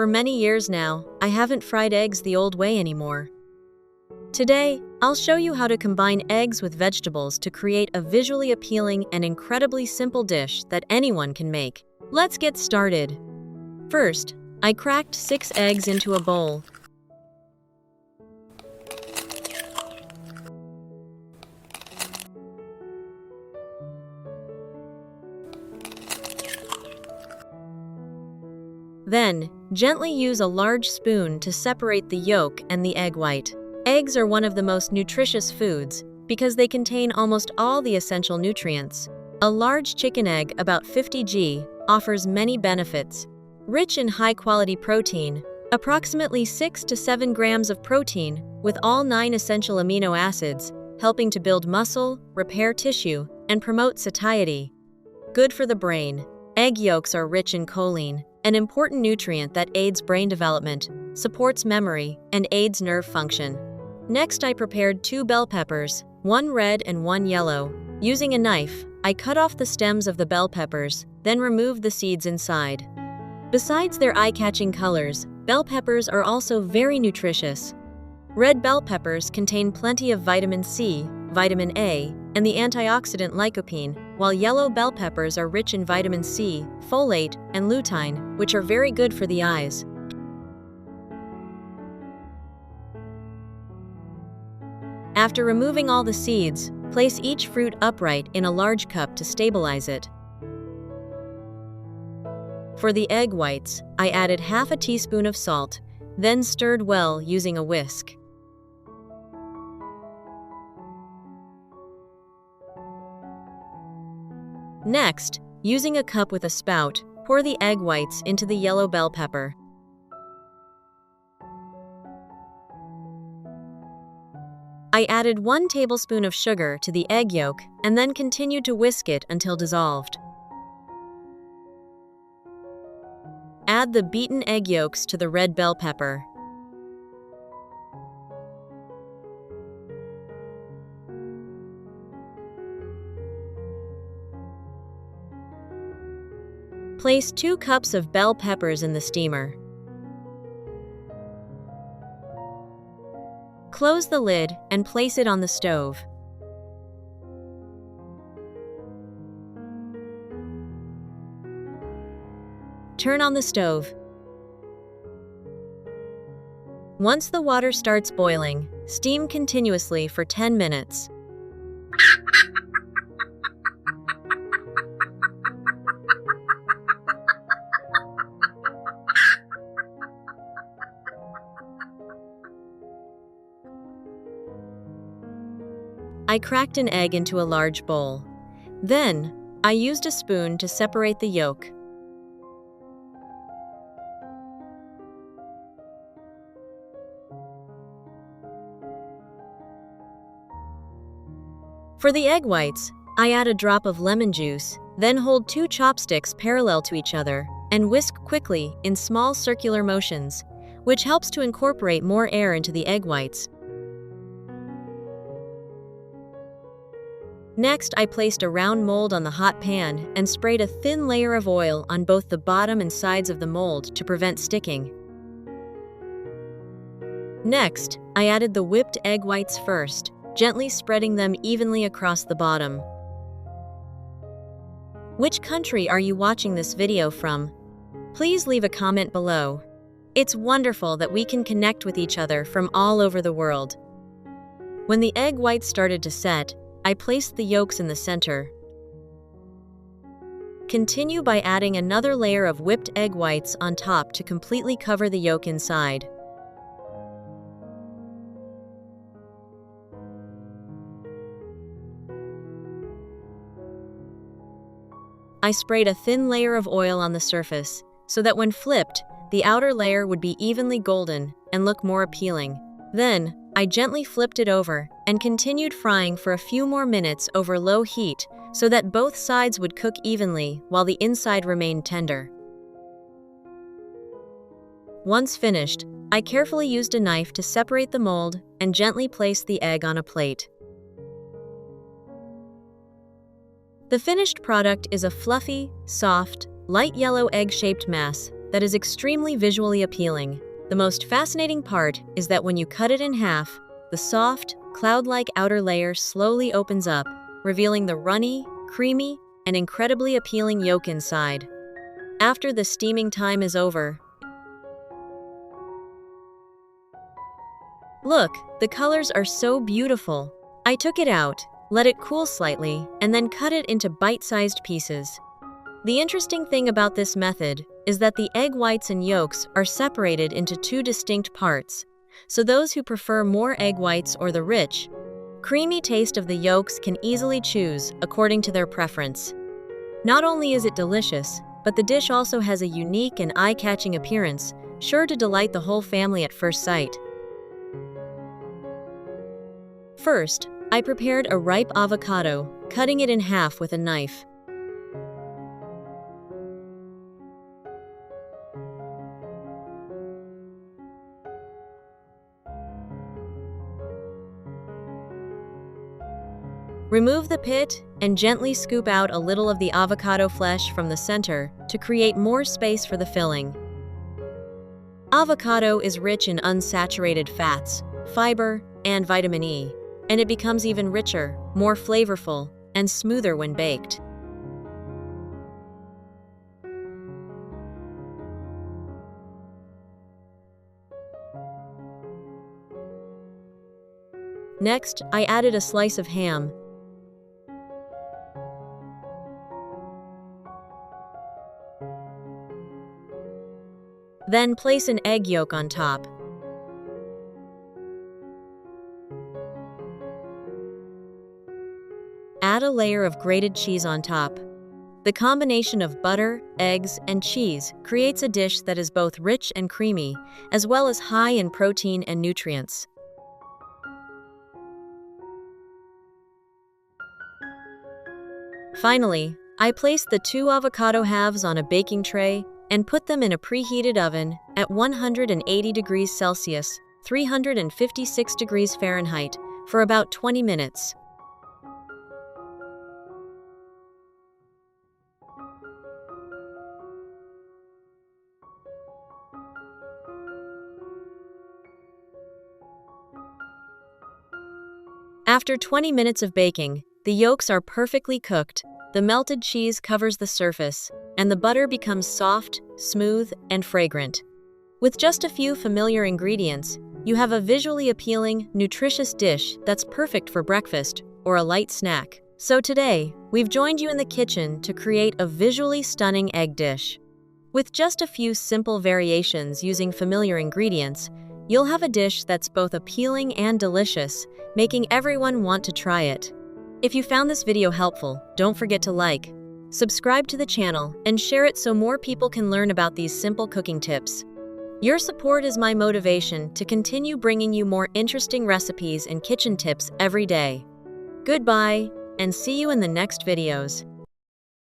For many years now, I haven't fried eggs the old way anymore. Today, I'll show you how to combine eggs with vegetables to create a visually appealing and incredibly simple dish that anyone can make. Let's get started. First, I cracked 6 eggs into a bowl. Then, gently use a large spoon to separate the yolk and the egg white. Eggs are one of the most nutritious foods because they contain almost all the essential nutrients. A large chicken egg, about 50 g, offers many benefits. Rich in high-quality protein, approximately 6 to 7 grams of protein, with all 9 essential amino acids, helping to build muscle, repair tissue, and promote satiety. Good for the brain. Egg yolks are rich in choline, an important nutrient that aids brain development, supports memory, and aids nerve function. Next, I prepared 2 bell peppers, 1 red and 1 yellow. Using a knife, I cut off the stems of the bell peppers, then removed the seeds inside. Besides their eye-catching colors, bell peppers are also very nutritious. Red bell peppers contain plenty of vitamin C, vitamin A, and the antioxidant lycopene, while yellow bell peppers are rich in vitamin C, folate, and lutein, which are very good for the eyes. After removing all the seeds, place each fruit upright in a large cup to stabilize it. For the egg whites, I added half a teaspoon of salt, then stirred well using a whisk. Next, using a cup with a spout, pour the egg whites into the yellow bell pepper. I added 1 tablespoon of sugar to the egg yolk and then continued to whisk it until dissolved. Add the beaten egg yolks to the red bell pepper. Place 2 cups of bell peppers in the steamer. Close the lid and place it on the stove. Turn on the stove. Once the water starts boiling, steam continuously for 10 minutes. I cracked an egg into a large bowl. Then, I used a spoon to separate the yolk. For the egg whites, I add a drop of lemon juice, then hold 2 chopsticks parallel to each other and whisk quickly in small circular motions, which helps to incorporate more air into the egg whites. Next, I placed a round mold on the hot pan and sprayed a thin layer of oil on both the bottom and sides of the mold to prevent sticking. Next, I added the whipped egg whites first, gently spreading them evenly across the bottom. Which country are you watching this video from? Please leave a comment below. It's wonderful that we can connect with each other from all over the world. When the egg whites started to set, I placed the yolks in the center. Continue by adding another layer of whipped egg whites on top to completely cover the yolk inside. I sprayed a thin layer of oil on the surface so that when flipped, the outer layer would be evenly golden and look more appealing. Then, I gently flipped it over and continued frying for a few more minutes over low heat so that both sides would cook evenly while the inside remained tender. Once finished, I carefully used a knife to separate the mold and gently placed the egg on a plate. The finished product is a fluffy, soft, light yellow egg-shaped mass that is extremely visually appealing. The most fascinating part is that when you cut it in half, the soft, cloud-like outer layer slowly opens up, revealing the runny, creamy, and incredibly appealing yolk inside. After the steaming time is over, look, the colors are so beautiful. I took it out, let it cool slightly, and then cut it into bite-sized pieces. The interesting thing about this method is that the egg whites and yolks are separated into two distinct parts, so those who prefer more egg whites or the rich, creamy taste of the yolks can easily choose according to their preference. Not only is it delicious, but the dish also has a unique and eye-catching appearance, sure to delight the whole family at first sight. First, I prepared a ripe avocado, cutting it in half with a knife. Remove the pit and gently scoop out a little of the avocado flesh from the center to create more space for the filling. Avocado is rich in unsaturated fats, fiber, and vitamin E, and it becomes even richer, more flavorful, and smoother when baked. Next, I added a slice of ham. Then place an egg yolk on top. Add a layer of grated cheese on top. The combination of butter, eggs, and cheese creates a dish that is both rich and creamy, as well as high in protein and nutrients. Finally, I placed the 2 avocado halves on a baking tray and put them in a preheated oven at 180 degrees Celsius, 356 degrees Fahrenheit, for about 20 minutes. After 20 minutes of baking, the yolks are perfectly cooked, the melted cheese covers the surface, and the butter becomes soft, smooth, and fragrant. With just a few familiar ingredients, you have a visually appealing, nutritious dish that's perfect for breakfast or a light snack. So today, we've joined you in the kitchen to create a visually stunning egg dish. With just a few simple variations using familiar ingredients, you'll have a dish that's both appealing and delicious, making everyone want to try it. If you found this video helpful, don't forget to like, subscribe to the channel, and share it so more people can learn about these simple cooking tips. Your support is my motivation to continue bringing you more interesting recipes and kitchen tips every day. Goodbye, and see you in the next videos.